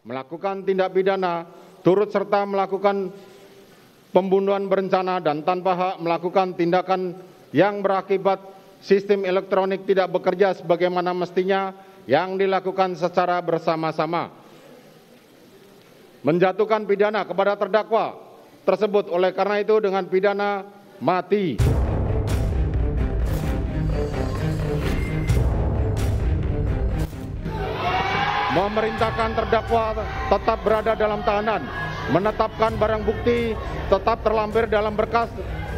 melakukan tindak pidana, turut serta melakukan pembunuhan berencana dan tanpa hak melakukan tindakan yang berakibat sistem elektronik tidak bekerja sebagaimana mestinya yang dilakukan secara bersama-sama. Menjatuhkan pidana kepada terdakwa tersebut oleh karena itu dengan pidana mati. Memerintahkan terdakwa tetap berada dalam tahanan, menetapkan barang bukti tetap terlampir dalam berkas,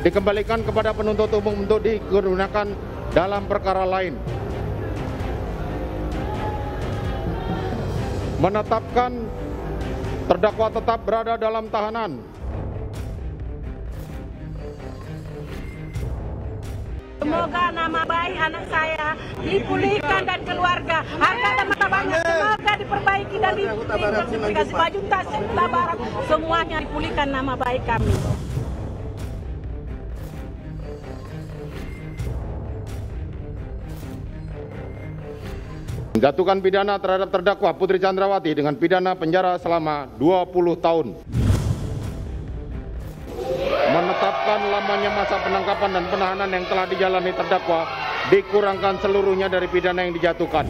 dikembalikan kepada penuntut umum untuk digunakan dalam perkara lain. Menetapkan terdakwa tetap berada dalam tahanan. Semoga nama baik anak saya dipulihkan dan keluarga. Harga dan martabatnya semoga diperbaiki dan diberikan 5 juta setelah barang. Semuanya dipulihkan nama baik kami. Menjatuhkan pidana terhadap terdakwa Putri Chandrawati dengan pidana penjara selama 20 tahun. Menetapkan lamanya masa penangkapan dan penahanan yang telah dijalani terdakwa dikurangkan seluruhnya dari pidana yang dijatuhkan.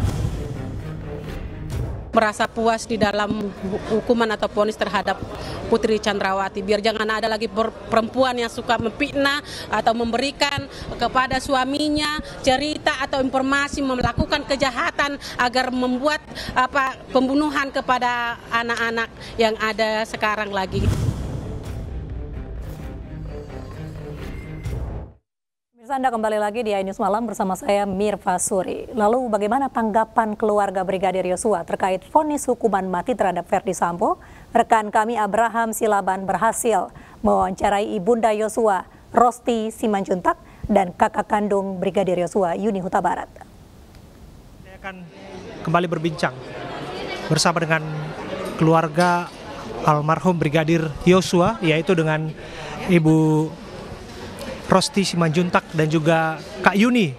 Merasa puas di dalam hukuman atau vonis terhadap Putri Chandrawati. Biar jangan ada lagi perempuan yang suka memfitnah atau memberikan kepada suaminya cerita atau informasi melakukan kejahatan agar membuat pembunuhan kepada anak-anak yang ada sekarang lagi. Anda kembali lagi di iNews Malam bersama saya Mirva Suri. Lalu bagaimana tanggapan keluarga Brigadir Yosua terkait vonis hukuman mati terhadap Verdi Sambo? Rekan kami Abraham Silaban berhasil mewawancarai ibunda Yosua, Rosti Simanjuntak, dan kakak kandung Brigadir Yosua, Yuni Huta Barat. Saya akan kembali berbincang bersama dengan keluarga almarhum Brigadir Yosua, yaitu dengan Ibu Rosti Simanjuntak dan juga Kak Yuni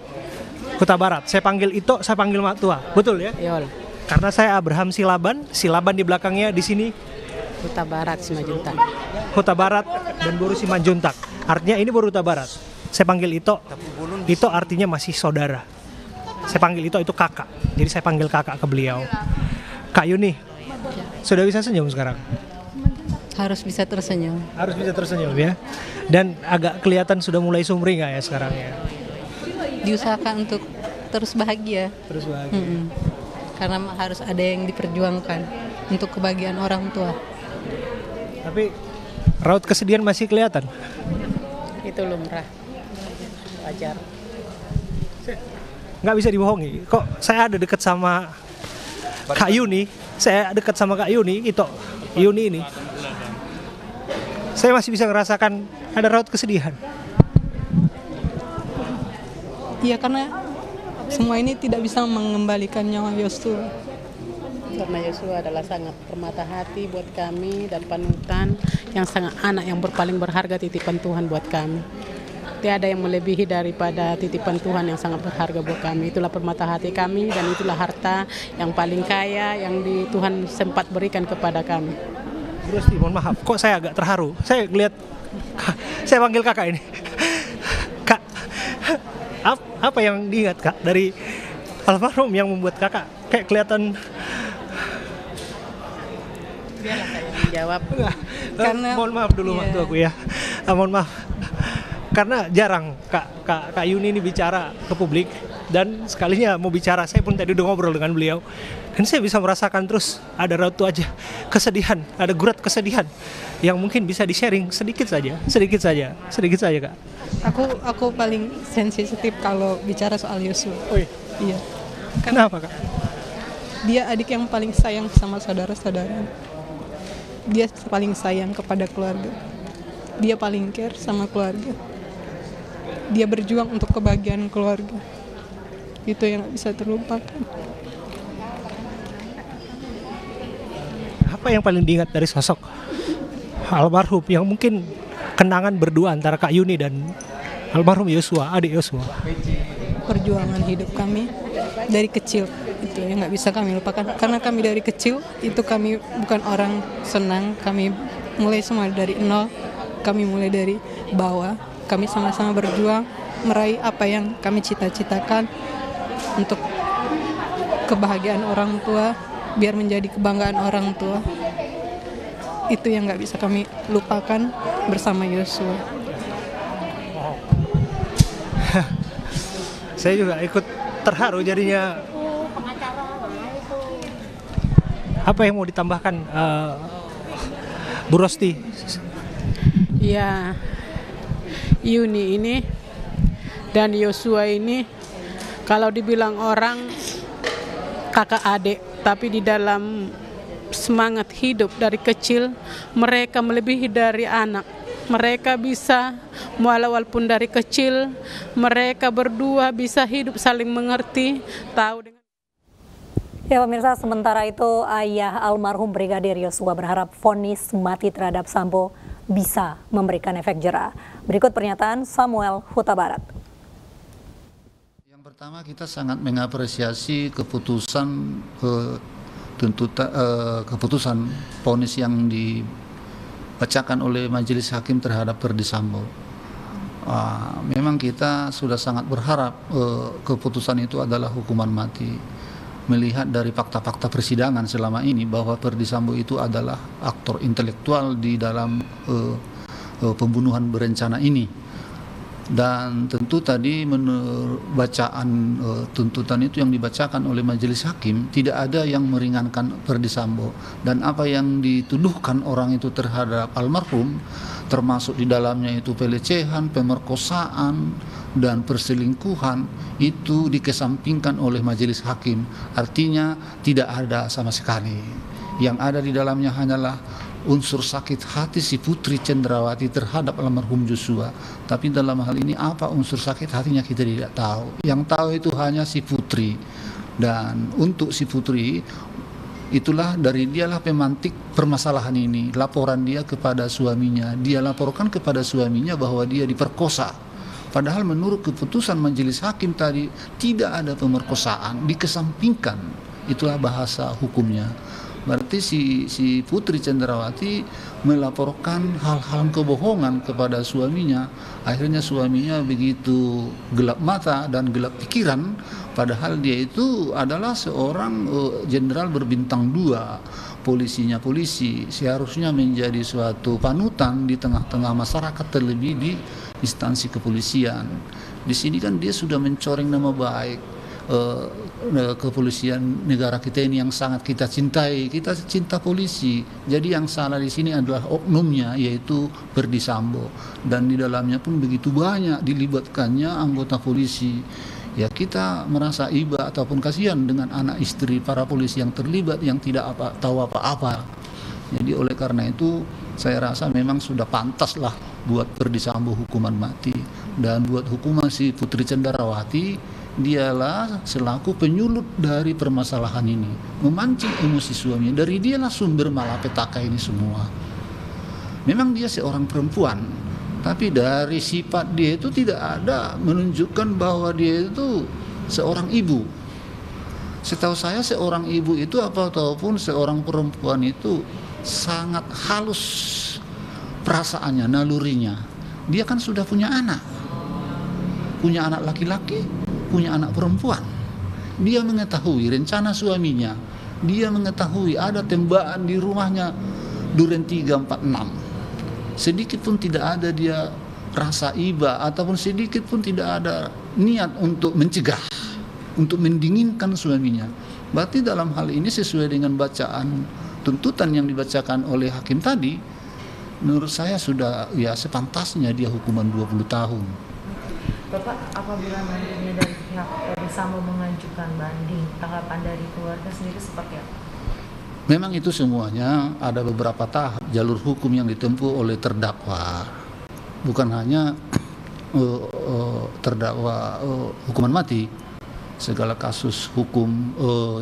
Huta Barat. Saya panggil Ito, saya panggil Mak Tua. Betul ya? Iya. Karena saya Abraham Silaban di belakangnya di sini Huta Barat Simanjuntak. Huta Barat dan Boru Simanjuntak. Artinya ini Boru Huta Barat. Saya panggil Ito. Ito artinya masih saudara. Saya panggil Ito itu kakak. Jadi saya panggil kakak ke beliau. Kak Yuni, sudah bisa senyum sekarang? Harus bisa tersenyum. Harus bisa tersenyum ya. Dan agak kelihatan sudah mulai sumringah ya sekarang ya. Diusahakan untuk terus bahagia. Terus bahagia. Karena harus ada yang diperjuangkan untuk kebahagiaan orang tua. Tapi raut kesedihan masih kelihatan. Itu lumrah. Wajar. Nggak bisa dibohongi. Kok saya ada dekat sama Kak Yuni? Saya dekat sama Kak Yuni, itu Yuni ini. Saya masih bisa merasakan ada raut kesedihan. Iya, karena semua ini tidak bisa mengembalikan nyawa Yosua. Karena Yosua adalah sangat permata hati buat kami dan panutan yang sangat anak yang paling berharga titipan Tuhan buat kami. Tiada yang melebihi daripada titipan Tuhan yang sangat berharga buat kami. Itulah permata hati kami dan itulah harta yang paling kaya yang Tuhan sempat berikan kepada kami. Rosti, mohon maaf, kok saya agak terharu. Saya lihat, saya panggil kakak ini. Kak, apa yang diingat kak dari almarhum yang membuat kakak kayak kelihatan? Biarlah saya menjawab. Karena mohon maaf dulu waktu aku ya. Mohon maaf. Karena jarang Kak Yuni ini bicara ke publik, dan sekalinya mau bicara saya pun tadi udah ngobrol dengan beliau dan saya bisa merasakan terus ada raut wajah kesedihan, ada gurat kesedihan yang mungkin bisa di-sharing sedikit saja Kak. Aku paling sensitif kalau bicara soal Yosua. Oh iya. Kenapa Kak? Dia adik yang paling sayang sama saudara-saudara. Dia paling sayang kepada keluarga. Dia paling care sama keluarga. Dia berjuang untuk kebahagiaan keluarga. Itu yang gak bisa terlupakan. Apa yang paling diingat dari sosok almarhum yang mungkin kenangan berdua antara Kak Yuni dan almarhum Yosua, adik Yosua? perjuangan hidup kami dari kecil. Itu yang nggak bisa kami lupakan. Karena kami dari kecil itu kami bukan orang senang. Kami mulai semua dari nol. Kami mulai dari bawah. Kami sama-sama berjuang meraih apa yang kami cita-citakan untuk kebahagiaan orang tua, biar menjadi kebanggaan orang tua. Itu yang nggak bisa kami lupakan bersama Yosua. Saya juga ikut terharu jadinya. Apa yang mau ditambahkan Bu Rosti? Ya, Yuni ini dan Yosua ini kalau dibilang orang kakak adik, tapi di dalam semangat hidup dari kecil mereka melebihi dari anak. Mereka bisa walaupun dari kecil mereka berdua bisa hidup saling mengerti, tahu dengan. Ya pemirsa, sementara itu ayah almarhum Brigadir Yosua berharap vonis mati terhadap Sambo bisa memberikan efek jera. Berikut pernyataan Samuel Huta Barat. Yang pertama, kita sangat mengapresiasi keputusan keputusan vonis yang dibacakan oleh Majelis Hakim terhadap Ferdi Sambo. Memang kita sudah sangat berharap keputusan itu adalah hukuman mati. Melihat dari fakta-fakta persidangan selama ini bahwa Ferdi Sambo itu adalah aktor intelektual di dalam pembunuhan berencana ini. Dan tentu tadi bacaan tuntutan itu yang dibacakan oleh majelis hakim tidak ada yang meringankan Ferdi Sambo, dan apa yang dituduhkan orang itu terhadap almarhum termasuk di dalamnya itu pelecehan, pemerkosaan dan perselingkuhan itu dikesampingkan oleh majelis hakim. Artinya tidak ada sama sekali. Yang ada di dalamnya hanyalah unsur sakit hati si Putri Cendrawati terhadap almarhum Joshua. Tapi dalam hal ini apa unsur sakit hatinya kita tidak tahu. Yang tahu itu hanya si Putri. Dan untuk si Putri, itulah dari dialah pemantik permasalahan ini. Laporan dia kepada suaminya. Dia laporkan kepada suaminya bahwa dia diperkosa. Padahal menurut keputusan majelis hakim tadi tidak ada pemerkosaan, dikesampingkan. Itulah bahasa hukumnya. Berarti si Putri Cendrawati melaporkan hal-hal kebohongan kepada suaminya. Akhirnya suaminya begitu gelap mata dan gelap pikiran, padahal dia itu adalah seorang jenderal berbintang 2. Polisinya polisi, seharusnya menjadi suatu panutan di tengah-tengah masyarakat, terlebih di instansi kepolisian. Di sini kan dia sudah mencoreng nama baik kepolisian negara kita ini yang sangat kita cintai. Kita cinta polisi. Jadi yang salah di sini adalah oknumnya, yaitu Ferdi Sambo, dan di dalamnya pun begitu banyak dilibatkannya anggota polisi. Ya, kita merasa iba ataupun kasihan dengan anak istri para polisi yang terlibat yang tidak tahu apa-apa. Jadi oleh karena itu saya rasa memang sudah pantaslah buat Ferdi Sambo hukuman mati, dan buat hukuman si Putri Cendrawati, dialah selaku penyulut dari permasalahan ini, memancing emosi suaminya. Dari dialah sumber malapetaka ini semua. Memang dia seorang perempuan, tapi dari sifat dia itu tidak ada menunjukkan bahwa dia itu seorang ibu. Setahu saya seorang ibu itu ataupun seorang perempuan itu sangat halus perasaannya, nalurinya. Dia kan sudah punya anak laki-laki, punya anak perempuan. Dia mengetahui rencana suaminya. Dia mengetahui ada tembakan di rumahnya Duren 346. Sedikit pun tidak ada dia rasa iba ataupun sedikit pun tidak ada niat untuk mencegah, untuk mendinginkan suaminya. Berarti dalam hal ini sesuai dengan bacaan tuntutan yang dibacakan oleh hakim tadi, menurut saya sudah ya sepantasnya dia hukuman 20 tahun. Bapak, apabila nantinya dari pihak Ferdi Sambo mengajukan banding, tanggapan dari keluarga sendiri seperti apa? Memang itu semuanya ada beberapa tahap jalur hukum yang ditempuh oleh terdakwa. Bukan hanya terdakwa hukuman mati, segala kasus hukum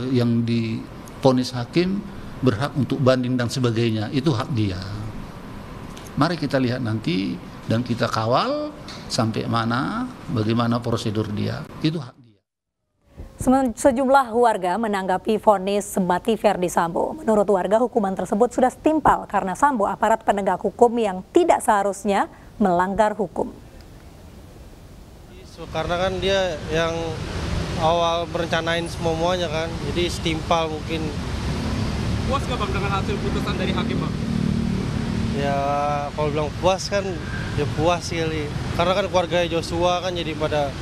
yang divonis hakim berhak untuk banding dan sebagainya, itu hak dia. Mari kita lihat nanti dan kita kawal sampai mana, bagaimana prosedur dia. Itu hak dia. Sejumlah warga menanggapi vonis mati Ferdi Sambo. Menurut warga, hukuman tersebut sudah setimpal karena Sambo aparat penegak hukum yang tidak seharusnya melanggar hukum. Karena kan dia yang awal merencanain semuanya kan, jadi setimpal mungkin. Puas nggak Bang dengan hasil putusan dari hakim Bang? Ya kalau bilang puas kan, ya puas kali. Karena kan keluarga Joshua kan jadi pada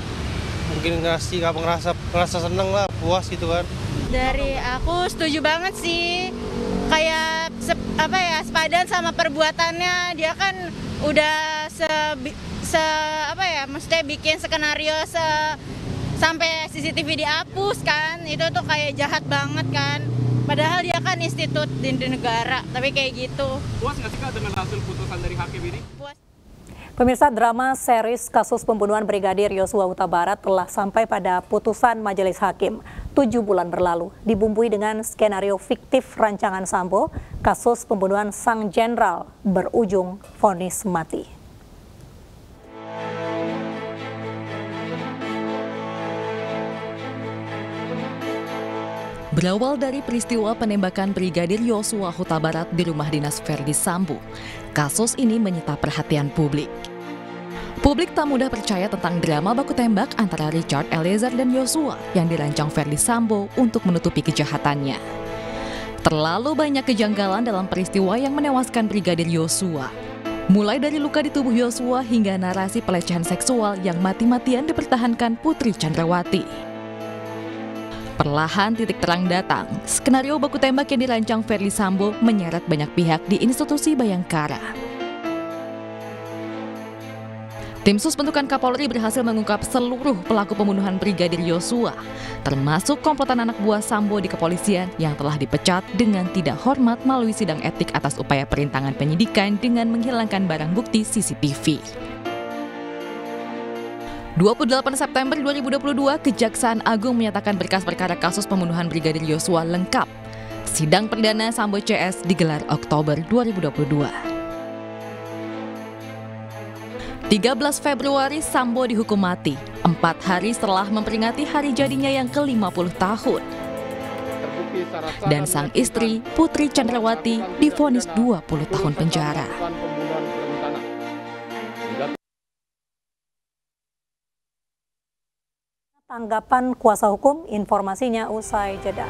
mungkin ngerasa seneng lah, puas gitu kan. Dari aku setuju banget sih, kayak sepadan sama perbuatannya. Dia kan udah maksudnya bikin skenario sampai CCTV dihapus kan, itu tuh kayak jahat banget kan. Padahal dia kan institut di negara, tapi kayak gitu. Puas nggak sih Kak dengan hasil putusan dari hakim ini? Puas. Pemirsa, drama series kasus pembunuhan Brigadir Yosua Huta Barat telah sampai pada putusan majelis hakim 7 bulan berlalu. Dibumbui dengan skenario fiktif rancangan Sambo, kasus pembunuhan sang jenderal berujung vonis mati. Berawal dari peristiwa penembakan Brigadir Yosua Huta Barat di rumah dinas Ferdi Sambo, kasus ini menyita perhatian publik. Publik tak mudah percaya tentang drama baku tembak antara Richard Eliezer dan Yosua yang dirancang Ferdi Sambo untuk menutupi kejahatannya. Terlalu banyak kejanggalan dalam peristiwa yang menewaskan Brigadir Yosua. Mulai dari luka di tubuh Yosua hingga narasi pelecehan seksual yang mati-matian dipertahankan Putri Chandrawati. Perlahan titik terang datang, skenario baku tembak yang dirancang Ferdi Sambo menyeret banyak pihak di institusi Bayangkara. Tim Sus bentukan Kapolri berhasil mengungkap seluruh pelaku pembunuhan Brigadir Yosua, termasuk komplotan anak buah Sambo di kepolisian yang telah dipecat dengan tidak hormat melalui sidang etik atas upaya perintangan penyidikan dengan menghilangkan barang bukti CCTV. 28 September 2022, Kejaksaan Agung menyatakan berkas perkara kasus pembunuhan Brigadir Yosua lengkap. Sidang perdana Sambo CS digelar Oktober 2022. 13 Februari Sambo dihukum mati, 4 hari setelah memperingati hari jadinya yang ke-50 tahun. Dan sang istri, Putri Chandrawati, divonis 20 tahun penjara. Tanggapan kuasa hukum, informasinya usai jeda.